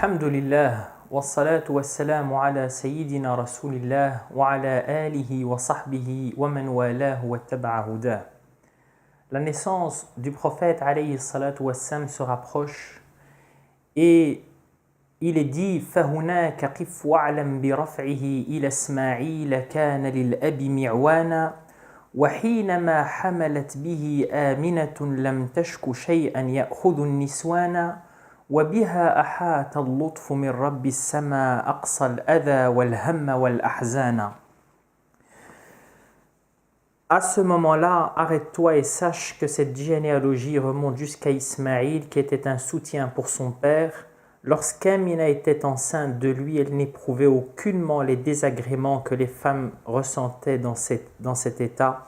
Alhamdulillah, wassalatu wassalamu ala sayyidina rasulillah wa ala alihi wa sahbihi wa man walahu wa taba'a hudah. La naissance du prophète alayhi salatu wassalam se rapproche et il est dit فَهُنَاكَ قِفْ وَعْلَمْ بِرَفْعِهِ إِلَى إسماعيل كَانَ لِلْأَبِ مِعْوَانًا وحينما حملت به آمنة لم تشك شيئا يأخذ النسوان وبها أحاط اللطف من رب السماء أقصى الأذى والهم والأحزان. À ce moment-là, arrête-toi et sache que cette généalogie remonte jusqu'à Ismaïl qui était un soutien pour son père. Lorsqu'Amina était enceinte de lui, elle n'éprouvait aucunement les désagréments que les femmes ressentaient dans cet état.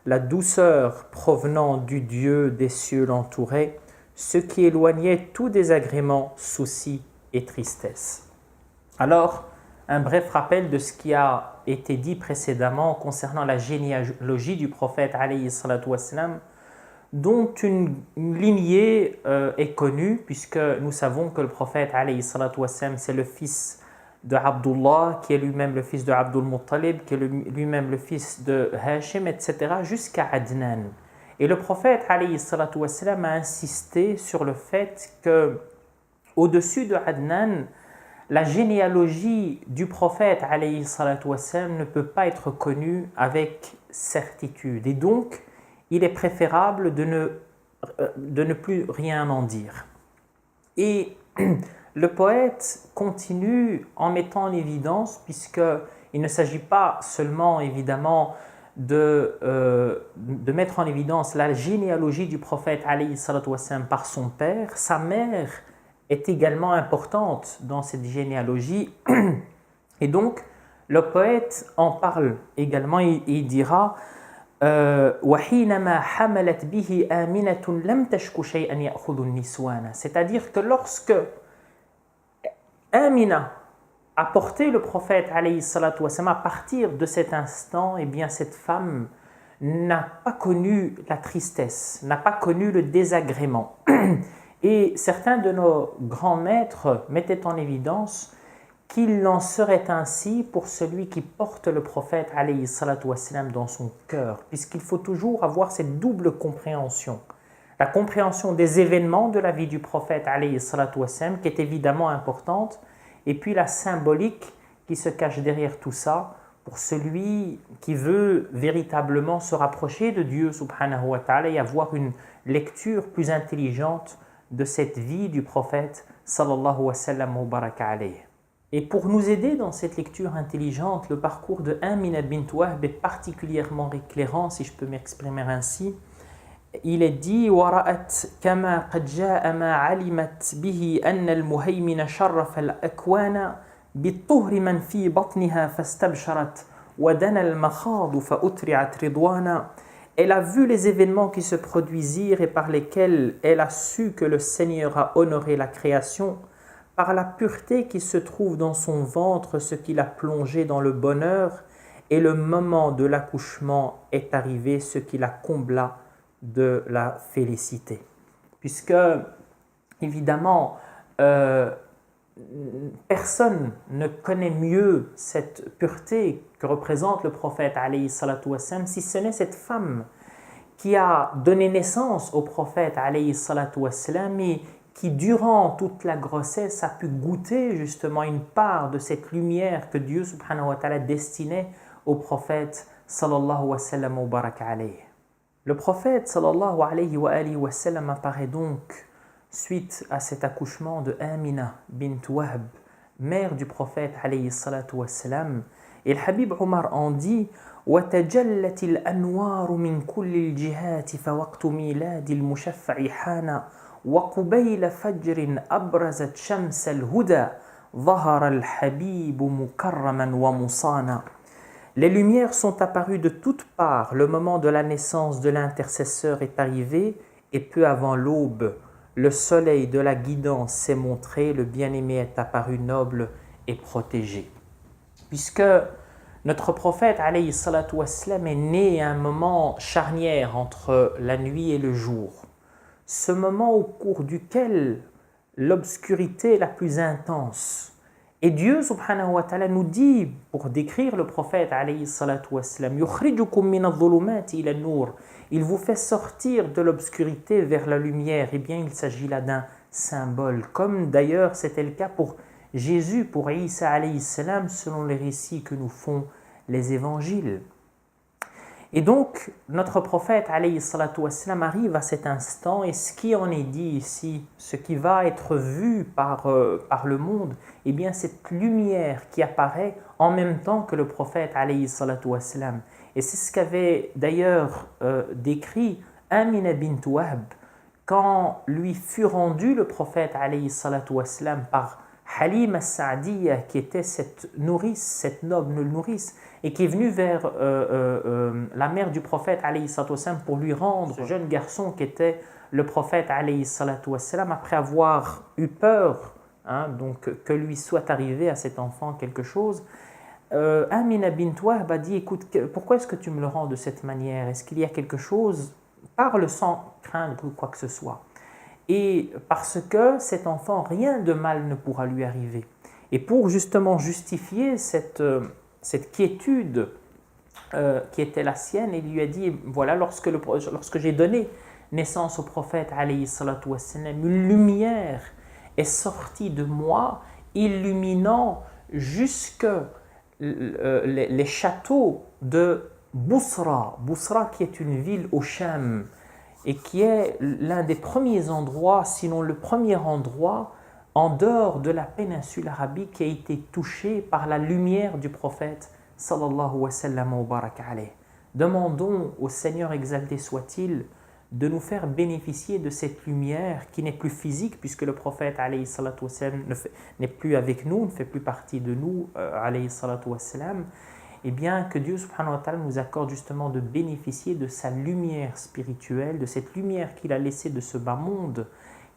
La douceur provenant du Dieu des cieux l'entourait, ce qui éloignait tout désagrément, souci et tristesse. Alors, un bref rappel de ce qui a été dit précédemment concernant la généalogie du prophète alayhi salatu wassalam, dont une lignée est connue, puisque nous savons que le prophète alayhi salatu wassalam, c'est le fils de Abdullah, qui est lui-même le fils de Abdul Muttalib, qui est lui-même le fils de Hashim, etc., jusqu'à Adnan. Et le prophète alayhi salatu wassalam a insisté sur le fait que, au-dessus de Adnan, la généalogie du prophète alayhi salatu wassalam ne peut pas être connue avec certitude. Et donc, il est préférable de ne plus rien en dire. Et le poète continue en mettant en évidence, puisqu'il ne s'agit pas seulement évidemment de mettre en évidence la généalogie du prophète alayhi salatu wassalam par son père, sa mère est également importante dans cette généalogie. Et donc, le poète en parle également et il dira c'est-à-dire que lorsque Amina a porté le prophète alayhi salatu wassalam, à partir de cet instant, eh bien cette femme n'a pas connu la tristesse, n'a pas connu le désagrément. Et certains de nos grands maîtres mettaient en évidence qu'il en serait ainsi pour celui qui porte le prophète alayhi salatu wassalam dans son cœur, puisqu'il faut toujours avoir cette double compréhension. La compréhension des événements de la vie du prophète alayhi salatu wassalam, qui est évidemment importante, et puis la symbolique qui se cache derrière tout ça, pour celui qui veut véritablement se rapprocher de Dieu subhanahu wa ta'ala et avoir une lecture plus intelligente de cette vie du prophète sallallahu wa sallam wa baraka alayhi. Et pour nous aider dans cette lecture intelligente, le parcours de Amina bint Wahb est particulièrement éclairant, si je peux m'exprimer ainsi. Il est dit وَرَأَتْ كَمَا قَدْ جَاءَ مَا عَلِمَتْ بِهِ أَنَّ الْمُهَيْمِنَ شَرَّفَ الْأَكْوَانَ بِالطُّهْرِ مَنْ فِي بَطْنِهَا فَاسْتَبْشَرَتْ وَدَنَا الْمَخَاضُ فَأُتْرِعَتْ رِضْوَانًا. Elle a vu les événements qui se produisirent et par lesquels elle a su que le Seigneur a honoré la création, par la pureté qui se trouve dans son ventre, ce qui l'a plongé dans le bonheur, et le moment de l'accouchement est arrivé, ce qui la combla de la félicité. Puisque, évidemment, personne ne connaît mieux cette pureté que représente le prophète alayhi salatu wassalam, si ce n'est cette femme qui a donné naissance au prophète alayhi salatu wassalam et qui durant toute la grossesse a pu goûter justement une part de cette lumière que Dieu subhanahu wa ta'ala destinait au prophète sallallahu wa sallam wa baraka alayhi. Le prophète sallallahu alayhi wa sallam apparaît donc suite à cet accouchement de Amina bint Wahb, mère du prophète alayhi salatu wassalam. Et le Habib Omar en dit وَتَجَلَّتِ الْأَنْوَارُ مِنْ كُلِّ الْجِهَاتِ فَوَقْتُ مِيلَادِ الْمُشَفَّعِ حَانَ وَقُبَيْلَ فَجْرٍ أَبْرَزَتْ شَمْسَ الْهُدَى ظَهَرَ الْحَبِيبُ مُكَرَّمًا وَمُصَانًا. Les lumières sont apparues de toutes parts, le moment de la naissance de l'intercesseur est arrivé, et peu avant l'aube, le soleil de la guidance s'est montré, le bien-aimé est apparu noble et protégé. Puisque notre prophète alayhi salatu wassalam est né à un moment charnière entre la nuit et le jour, ce moment au cours duquel l'obscurité la plus intense. Et Dieu subhanahu wa ta'ala nous dit, pour décrire le prophète alayhi salatu wassalam, يُخْرِجُكُم مِّنَ الظُّلُمَاتِ إِلَى النُّورِ. Il vous fait sortir de l'obscurité vers la lumière. Eh bien, il s'agit là d'un symbole, comme d'ailleurs c'était le cas pour Jésus, pour Isa alayhi salam, selon les récits que nous font les évangiles. Et donc, notre prophète alayhi salatu wassalam arrive à cet instant, et ce qui en est dit ici, ce qui va être vu par le monde, eh bien cette lumière qui apparaît en même temps que le prophète alayhi salatu wassalam. Et c'est ce qu'avait d'ailleurs décrit Amina bint Wahb quand lui fut rendu le prophète alayhi salatu wassalam par Halima as-Sa'diyya, qui était cette nourrice, cette noble nourrice, et qui est venue vers la mère du prophète alayhi salatu wassalam pour lui rendre ce jeune garçon qui était le prophète alayhi salatu wassalam, après avoir eu peur donc que lui soit arrivé à cet enfant quelque chose. Amina bint Wahb a dit: écoute, pourquoi est-ce que tu me le rends de cette manière? Est-ce qu'il y a quelque chose? Parle sans craindre ou quoi que ce soit. Et parce que cet enfant, rien de mal ne pourra lui arriver. Et pour justement justifier cette quiétude qui était la sienne, il lui a dit: voilà, lorsque j'ai donné naissance au prophète alayhi salatu wassalam, une lumière est sortie de moi, illuminant jusque les châteaux de Bousra, qui est une ville au Cham, et qui est l'un des premiers endroits, sinon le premier endroit, en dehors de la péninsule arabique qui a été touché par la lumière du prophète sallallahu wa sallam wa baraka alayh. Demandons au Seigneur exalté soit-il de nous faire bénéficier de cette lumière qui n'est plus physique, puisque le prophète alayhi salatu wa sallam n'est plus avec nous, ne fait plus partie de nous alayhi salatu wa sallam. Et bien que Dieu subhanahu wa ta'ala nous accorde justement de bénéficier de sa lumière spirituelle, de cette lumière qu'il a laissée de ce bas monde,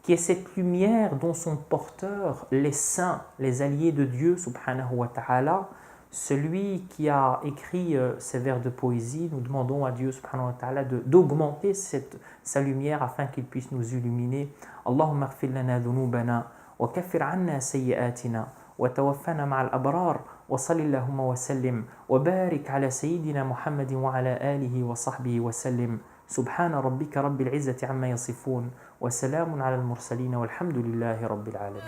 qui est cette lumière dont sont porteurs les saints, les alliés de Dieu subhanahu wa ta'ala. Celui qui a écrit ces vers de poésie, nous demandons à Dieu subhanahu wa ta'ala d'augmenter sa lumière afin qu'il puisse nous illuminer. Allahumma ighfir lana dhunubana wa kaffir anna sayyi'atina wa tawaffana ma'al abrar. وصل اللهم وسلم وبارك على سيدنا محمد وعلى آله وصحبه وسلم. سبحان ربك رب العزة عما يصفون وسلام على المرسلين والحمد لله رب العالمين.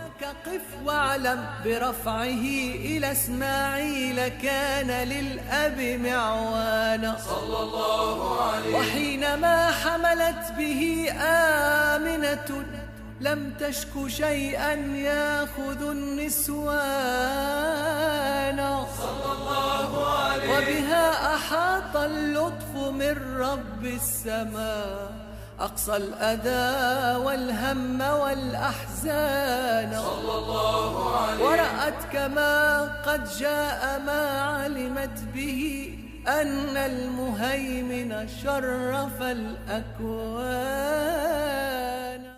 قف واعلم برفعه إلى إسماعيل كان للأب معوانا صلى الله عليه. وحينما حملت به آمنة لم تشك شيئا ياخذ النسوان صلى الله عليه. وبها أحاط اللطف من رب السماء أقصى الأذى والهم والأحزان صلى الله عليه. ورأت كما قد جاء ما علمت به أن المهيمن شرف الأكوان.